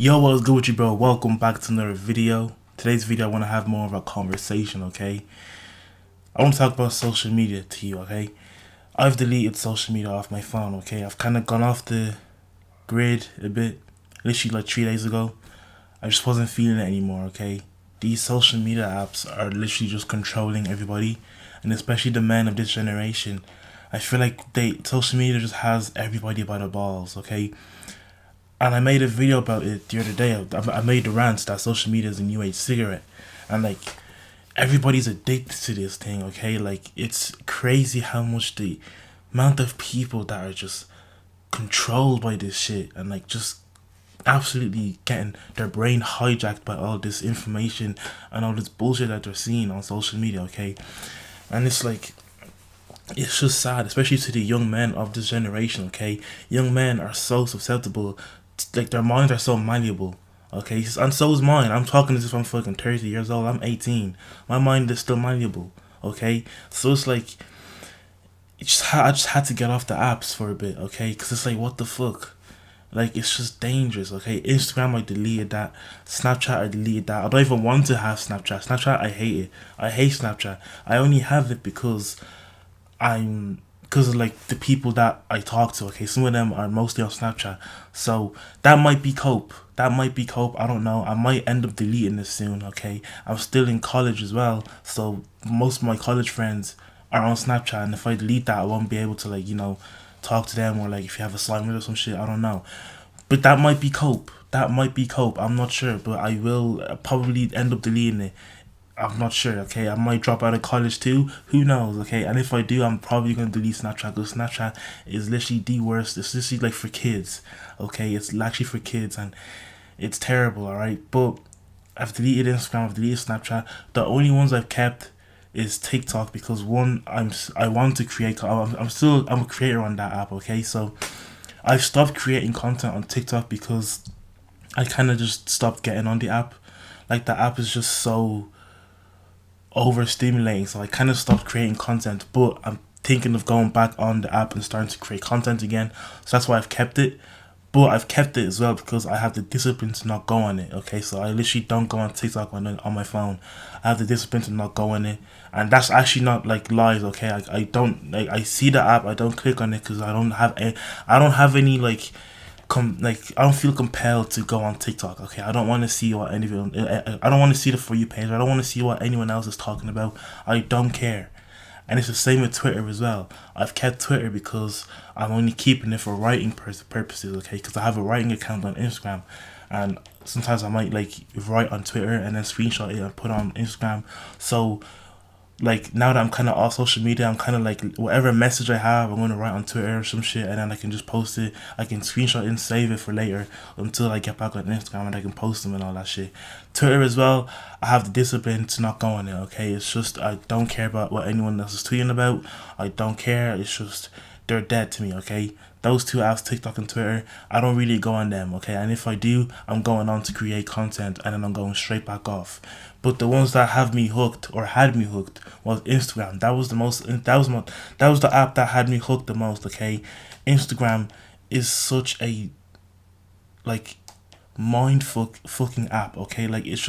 Yo, what's good with you, bro? Welcome back to another video. Today's video, I want to have more of a conversation, okay? I want to talk about social media to you, okay? I've deleted social media off my phone, okay? I've kind of gone off the grid a bit, literally like 3 days ago. I just wasn't feeling it anymore, okay? These social media apps are literally just controlling everybody, and especially the men of this generation. I feel like social media just has everybody by the balls, okay? And I made a video about it the other day. I made the rant that social media is a new age cigarette, and like everybody's addicted to this thing. Okay, like it's crazy how much the amount of people that are just controlled by this shit and like just absolutely getting their brain hijacked by all this information and all this bullshit that they're seeing on social media. Okay, and it's just sad, especially to the young men of this generation. Okay, young men are so susceptible, like their minds are so malleable. Okay, and so is mine. I'm talking as if I'm fucking 30 years old. I'm 18. My mind is still malleable. Okay, so it's like I just had to get off the apps for a bit. Okay, because it's like, what the fuck. Like, it's just dangerous, okay? Instagram, I deleted that. Snapchat, I deleted that. I don't even want to have Snapchat. Snapchat, I hate it. I hate Snapchat. I only have it because of like the people that I talk to. Okay, some of them are mostly on Snapchat, so that might be cope. That might be cope. I don't know. I might end up deleting this soon. Okay, I'm still in college as well, so most of my college friends are on Snapchat, and if I delete that, I won't be able to talk to them, or like if you have assignment or some shit. I don't know, but that might be cope. That might be cope. I'm not sure, but I will probably end up deleting it. I'm not sure, okay? I might drop out of college too. Who knows, okay? And if I do, I'm probably going to delete Snapchat because Snapchat is literally the worst. It's literally like for kids, okay? It's actually for kids and it's terrible, alright? But I've deleted Instagram, I've deleted Snapchat. The only ones I've kept is TikTok because one, I want to create. I'm a creator on that app, okay? So I've stopped creating content on TikTok because I kind of just stopped getting on the app. Like the app is just so overstimulating, so I kind of stopped creating content, but I'm thinking of going back on the app and starting to create content again, so that's why I've kept it. But I've kept it as well because I have the discipline to not go on it, okay? So I literally don't go on TikTok on my phone. I have the discipline to not go on it, and that's actually not like lies, okay? I don't, like, I see the app, I don't click on it because I don't have any I don't feel compelled to go on TikTok. Okay, I don't want to see what anyone. I don't want to see the For You page. I don't want to see what anyone else is talking about. I don't care. And it's the same with Twitter as well. I've kept Twitter because I'm only keeping it for writing purposes. Okay, because I have a writing account on Instagram, and sometimes I might like write on Twitter and then screenshot it and put it on Instagram. So like now that I'm kind of off social media, I'm kind of like whatever message I have, I'm gonna write on Twitter or some shit, and then I can just post it. I can screenshot it and save it for later until I get back on Instagram and I can post them and all that shit. Twitter as well, I have the discipline to not go on it. Okay, it's just I don't care about what anyone else is tweeting about. I don't care. It's just they're dead to me. Okay, those two apps, TikTok and Twitter, I don't really go on them, okay? And if I do, I'm going on to create content and then I'm going straight back off. But the ones that have me hooked or had me hooked was Instagram. That was the app that had me hooked the most, okay? Instagram is such a like fucking app, okay? Like it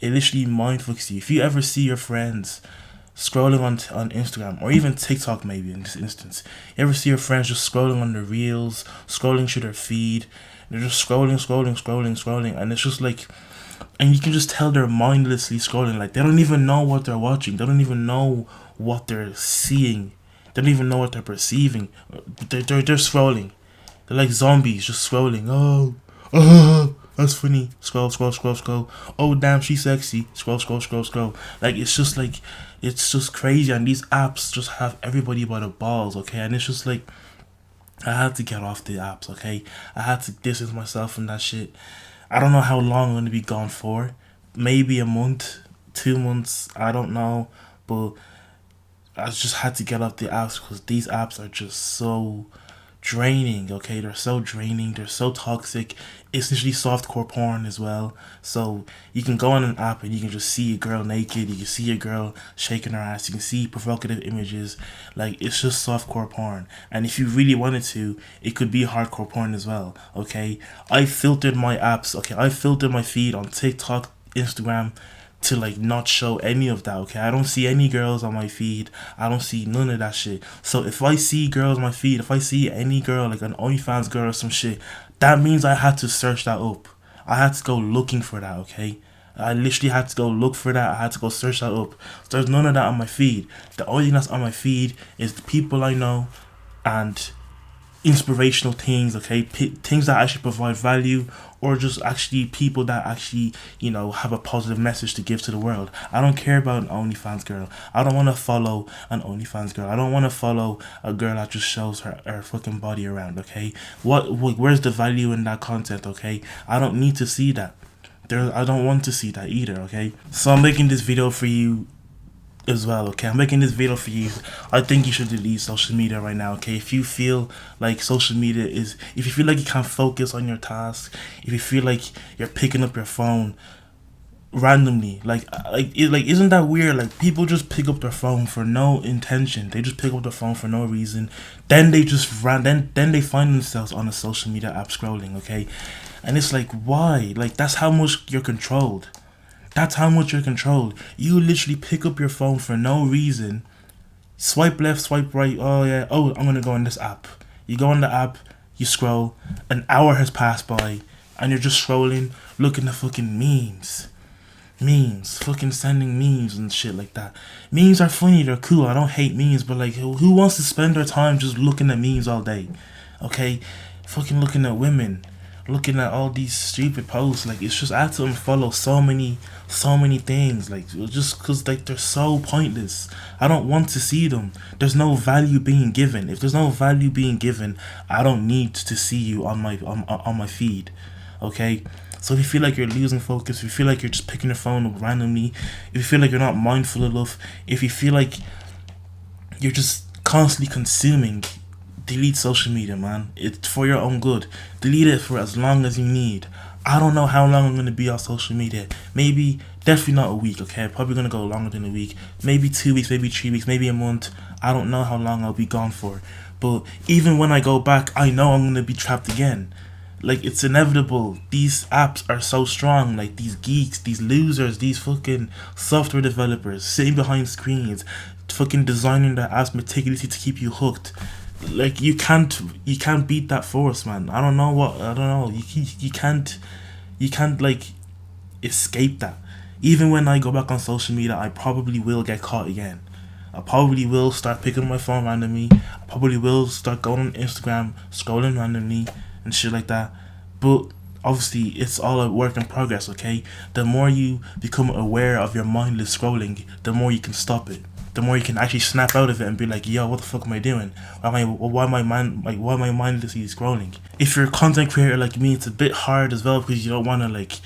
literally mind fucks you. If you ever see your friends scrolling on Instagram or even TikTok, maybe in this instance, you ever see your friends just scrolling on the reels, scrolling through their feed, they're just scrolling, and it's just like, and you can just tell they're mindlessly scrolling. Like they don't even know what they're watching. They don't even know what they're seeing. They don't even know what they're perceiving. They're scrolling. They're like zombies, just scrolling. Oh, that's funny. Scroll. Oh, damn, she's sexy. Scroll. Like it's just crazy. And these apps just have everybody by the balls, okay? And it's just like, I had to get off the apps, okay? I had to distance myself from that shit. I don't know how long I'm gonna be gone for. Maybe a month, 2 months. I don't know, but I just had to get off the apps because these apps are just so draining, okay? They're so draining, they're so toxic. It's literally softcore porn as well. So you can go on an app and you can just see a girl naked, you can see a girl shaking her ass, you can see provocative images. Like, it's just softcore porn. And if you really wanted to, it could be hardcore porn as well, okay? I filtered my apps, okay? I filtered my feed on TikTok, Instagram, to like not show any of that, okay? I don't see any girls on my feed. I don't see none of that shit. So if I see girls on my feed, if I see any girl, like an OnlyFans girl or some shit, that means I had to search that up. I had to go looking for that, okay? I literally had to go look for that. I had to go search that up. So there's none of that on my feed. The only thing that's on my feed is the people I know and inspirational things, okay? Things that actually provide value, or just actually people that actually, you know, have a positive message to give to the world. I don't care about an OnlyFans girl. I don't want to follow an OnlyFans girl. I don't want to follow a girl that just shows her fucking body around, okay? Where's the value in that content, okay? I don't need to see that. I don't want to see that either, okay? So I'm making this video for you as well, okay? I'm making this video for you. I think you should delete social media right now, okay? If you feel like social media is, if you feel like you can't focus on your task, if you feel like you're picking up your phone randomly, isn't that weird? Like, people just pick up their phone for no intention. They just pick up their phone for no reason. Then they just then they find themselves on a social media app scrolling, okay? And it's like, why? Like, that's how much you're controlled. That's how much you're controlled. You literally pick up your phone for no reason, swipe left, swipe right. Oh yeah, oh, I'm gonna go on this app. You go on the app, you scroll. An hour has passed by, and you're just scrolling, looking at fucking memes, fucking sending memes and shit like that. Memes are funny, they're cool. I don't hate memes, but like, who wants to spend their time just looking at memes all day? Okay, fucking looking at women, looking at all these stupid posts. Like, it's just, I have to unfollow so many things, like, just because, like, they're so pointless. I don't want to see them. There's no value being given. If there's no value being given, I don't need to see you on my feed, okay? So if you feel like you're losing focus, if you feel like you're just picking your phone up randomly, if you feel like you're not mindful enough, if you feel like you're just constantly consuming, delete social media, man. It's for your own good. Delete it for as long as you need. I don't know how long I'm going to be on social media. Maybe, definitely not a week, okay? I'm probably going to go longer than a week. Maybe 2 weeks, maybe 3 weeks, maybe a month. I don't know how long I'll be gone for. But even when I go back, I know I'm going to be trapped again. Like, it's inevitable. These apps are so strong. Like, these geeks, these losers, these fucking software developers sitting behind screens, fucking designing their apps meticulously to keep you hooked. Like, you can't beat that force, man. I don't know. You can't like escape that. Even when I go back on social media, I probably will get caught again. I probably will start picking up my phone randomly. I probably will start going on Instagram, scrolling randomly and shit like that. But obviously, it's all a work in progress, okay? The more you become aware of your mindless scrolling, the more you can stop it. The more you can actually snap out of it and be like, yo, what the fuck am I doing? Why am I mindlessly scrolling? If you're a content creator like me, it's a bit hard as well, because you don't want to like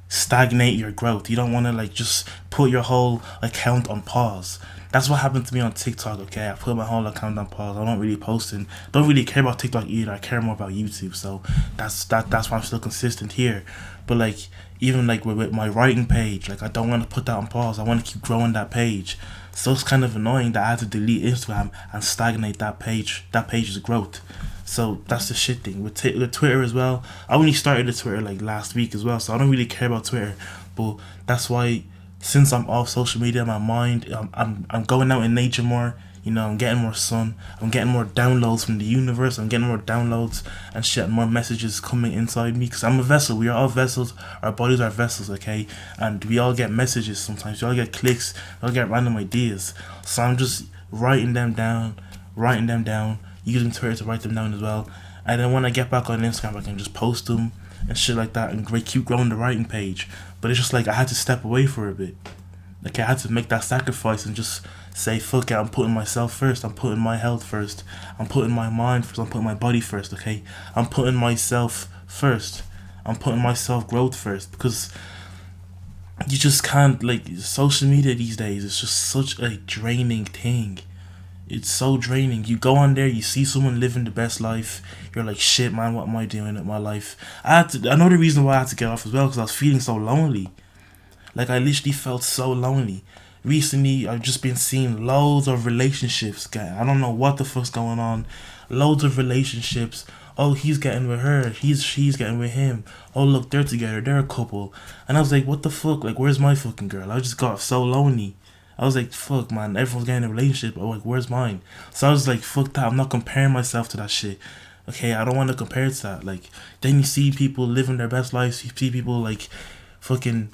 stagnate your growth. You don't want to like just put your whole account on pause. That's what happened to me on TikTok, okay? I put my whole account on pause. I don't really post and don't really care about TikTok either. I care more about YouTube. So that's why I'm still consistent here. But like, even like with my writing page, like, I don't want to put that on pause. I want to keep growing that page. So it's kind of annoying that I had to delete Instagram and stagnate that page's growth. So that's the shit thing with Twitter as well. I only started the Twitter like last week as well, so I don't really care about Twitter. But that's why, since I'm off social media, my mind, I'm going out in nature more. You know, I'm getting more sun. I'm getting more downloads from the universe. I'm getting more downloads and shit, and more messages coming inside me. Because I'm a vessel. We are all vessels. Our bodies are vessels, okay? And we all get messages sometimes. We all get clicks. We all get random ideas. So I'm just writing them down, using Twitter to write them down as well. And then when I get back on Instagram, I can just post them and shit like that and keep growing the writing page. But it's just like, I had to step away for a bit. Like, I had to make that sacrifice and just say, fuck it, I'm putting myself first. I'm putting my health first. I'm putting my mind first. I'm putting my body first, okay? I'm putting myself first. I'm putting myself growth first. Because you just can't, like, social media these days is just such a draining thing. It's so draining. You go on there, you see someone living the best life. You're like, shit, man, what am I doing with my life? Another reason why I had to get off as well, because I was feeling so lonely. Like, I literally felt so lonely. Recently, I've just been seeing loads of relationships, guy. I don't know what the fuck's going on. Loads of relationships. Oh, he's getting with her. She's getting with him. Oh, look, they're together. They're a couple. And I was like, what the fuck? Like, where's my fucking girl? I just got so lonely. I was like, fuck, man. Everyone's getting in a relationship. But like, where's mine? So I was like, fuck that. I'm not comparing myself to that shit. Okay, I don't want to compare it to that. Like, then you see people living their best lives. You see people like fucking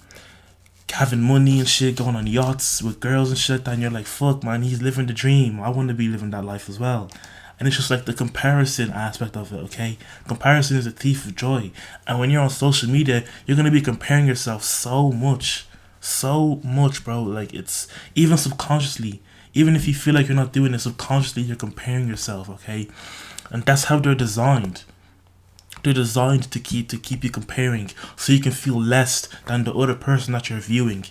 having money and shit, going on yachts with girls and shit, and you're like, fuck, man, he's living the dream. I want to be living that life as well. And it's just like the comparison aspect of it, okay? Comparison is a thief of joy. And when you're on social media, you're going to be comparing yourself so much. So much, bro. Like, it's even subconsciously. Even if you feel like you're not doing it, subconsciously you're comparing yourself, okay? And that's how they're designed. They're designed to keep you comparing, so you can feel less than the other person that you're viewing.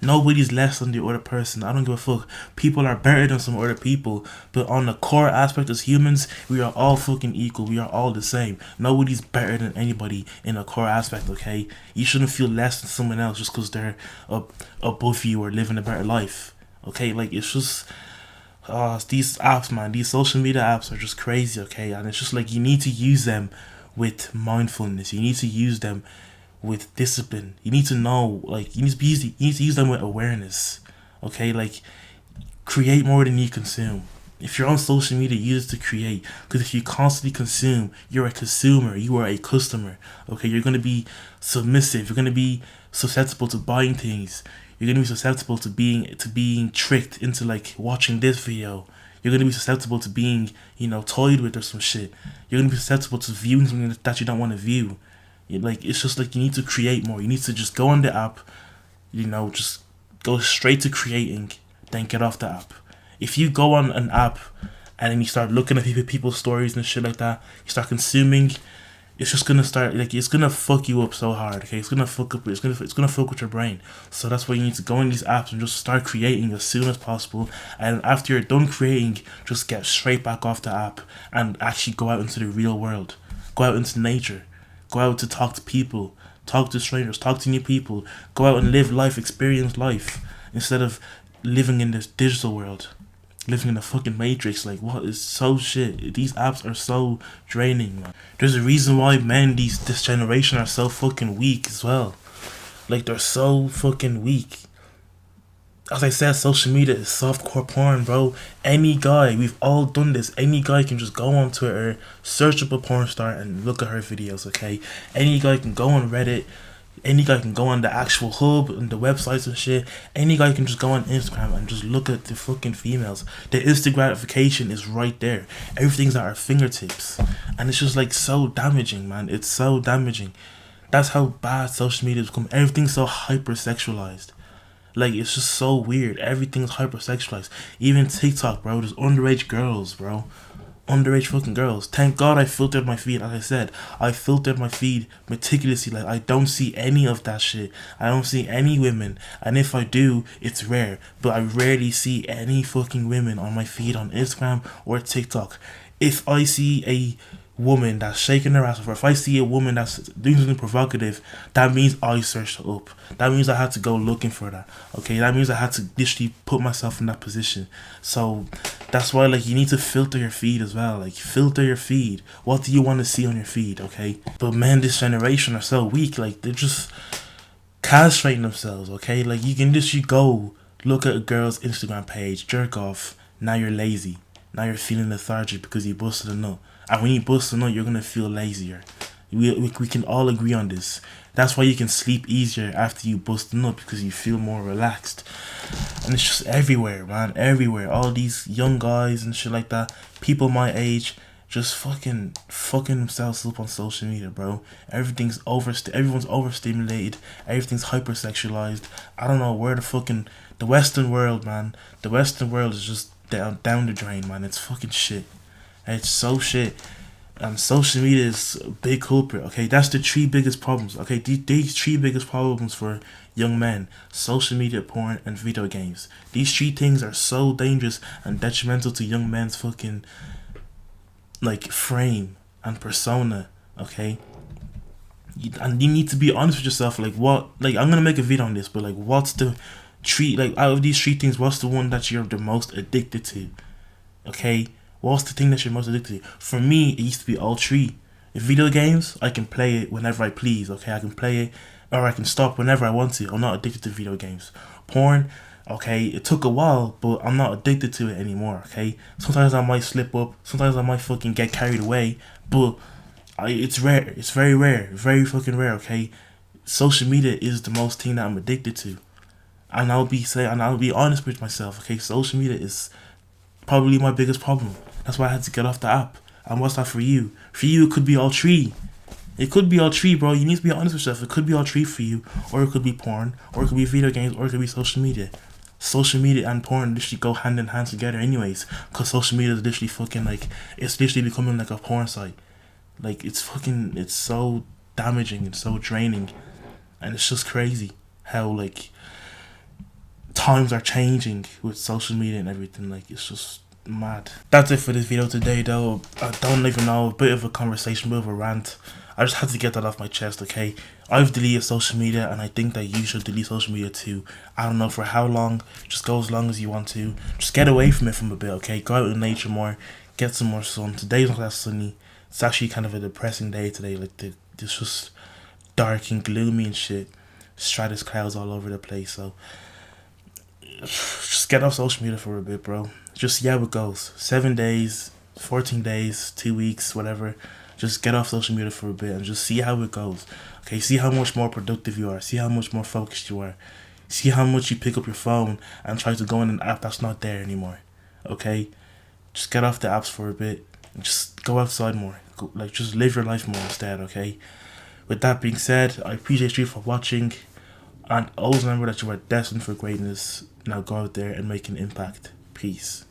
Nobody's less than the other person. I don't give a fuck. People are better than some other people, but on the core aspect as humans, we are all fucking equal. We are all the same. Nobody's better than anybody in a core aspect, okay? You shouldn't feel less than someone else just because they're above you or living a better life, okay? Like, it's just... these apps, man, these social media apps are just crazy, okay? And it's just like, you need to use them with mindfulness. You need to use them with discipline. You need to know, like, you need to use them with awareness, okay? Like, create more than you consume. If you're on social media, use it to create. Because if you constantly consume, you're a consumer. You are a customer, okay? You're going to be submissive. You're going to be susceptible to buying things. You're going to be susceptible to being tricked into, like, watching this video. You're going to be susceptible to being, toyed with or some shit. You're going to be susceptible to viewing something that you don't want to view. It's just like, you need to create more. You need to just go on the app, just go straight to creating, then get off the app. If you go on an app and then you start looking at people's stories and shit like that, you start consuming, it's just gonna start, like, it's gonna fuck you up so hard, okay? It's gonna fuck with your brain. So that's why you need to go in these apps and just start creating as soon as possible. And after you're done creating, just get straight back off the app and actually go out into the real world. Go out into nature. Go out to talk to people. Talk to strangers. Talk to new people. Go out and live life, experience life, instead of living in this digital world. Living in a fucking matrix. Like, what is so shit? These apps are so draining, man. There's a reason why men this generation are so fucking weak as well. Like, they're so fucking weak. As I said, social media is softcore porn, bro. Any guy, we've all done this. Any guy can just go on Twitter, search up a porn star and look at her videos, okay? Any guy can go on Reddit. Any guy can go on the actual hub and the websites and shit. Any guy can just go on Instagram and just look at the fucking females. The instant gratification is right there. Everything's at our fingertips. And it's just like so damaging, man. It's so damaging. That's how bad social media has become. Everything's so hypersexualized. Like, it's just so weird. Everything's hypersexualized. Even TikTok, bro. There's underage girls, bro. Underage fucking girls. Thank God I filtered my feed. As I said, I filtered my feed meticulously. Like, I don't see any of that shit. I don't see any women. And if I do, it's rare. But I rarely see any fucking women on my feed on Instagram or TikTok. If I see a woman that's shaking her ass, or if I see a woman that's doing something provocative, that means I searched her up. That means I had to go looking for that. Okay, that means I had to literally put myself in that position. So that's why, like, you need to filter your feed as well. Like, filter your feed. What do you want to see on your feed? Okay, but men, this generation are so weak. Like, they're just castrating themselves. Okay, like, you can literally go look at a girl's Instagram page, jerk off. Now you're lazy. Now you're feeling lethargic because you busted a nut. And when you bust a nut, you're going to feel lazier. We can all agree on this. That's why you can sleep easier after you bust a nut, because you feel more relaxed. And it's just everywhere, man. Everywhere. All these young guys and shit like that. People my age just fucking themselves up on social media, bro. Everyone's overstimulated. Everything's hypersexualized. I don't know where the Western world, man. The Western world is just down the drain, man. It's fucking shit. It's so shit. Social media is a big culprit. Okay, that's the three biggest problems. Okay, these three biggest problems for young men: social media, porn, and video games. These three things are so dangerous and detrimental to young men's fucking like frame and persona. Okay, and you need to be honest with yourself. Like what? Like I'm gonna make a video on this, but like what's the three? Like out of these three things, what's the one that you're the most addicted to? Okay, what's the thing that you're most addicted to? For me, it used to be all three. Video games, I can play it whenever I please. Okay, I can play it or I can stop whenever I want to. I'm not addicted to video games. Porn, okay, it took a while, but I'm not addicted to it anymore. Okay, sometimes I might slip up. Sometimes I might fucking get carried away, but it's rare. It's very rare. Very fucking rare. Okay, social media is the most thing that I'm addicted to, and I'll be honest with myself. Okay, social media is probably my biggest problem. That's why I had to get off the app. And what's that for you? For you, it could be all three. It could be all three, bro. You need to be honest with yourself. It could be all three for you, or it could be porn, or it could be video games, or it could be social media. Social media and porn literally go hand in hand together, anyways. Cause social media is literally fucking like it's literally becoming like a porn site. Like it's so damaging and so draining, and it's just crazy how like times are changing with social media and everything. Like it's just mad. That's it for this video today though. I don't even know, a bit of a conversation, a bit of a rant. I just had to get that off my chest. Okay, I've deleted social media and I think that you should delete social media too. I don't know for how long, just go as long as you want to. Just get away from it from a bit. Okay, go out in nature more, get some more sun. Today's not that sunny. It's actually kind of a depressing day today. Like it's just dark and gloomy and shit. Stratus clouds all over the place. So just get off social media for a bit, bro. Just see how it goes. 7 days, 14 days, 2 weeks, whatever. Just get off social media for a bit and just see how it goes. Okay, see how much more productive you are. See how much more focused you are. See how much you pick up your phone and try to go in an app that's not there anymore. Okay, just get off the apps for a bit and just go outside more. Like just live your life more instead. Okay. With that being said, I appreciate you for watching, and always remember that you are destined for greatness. Now go out there and make an impact. Peace.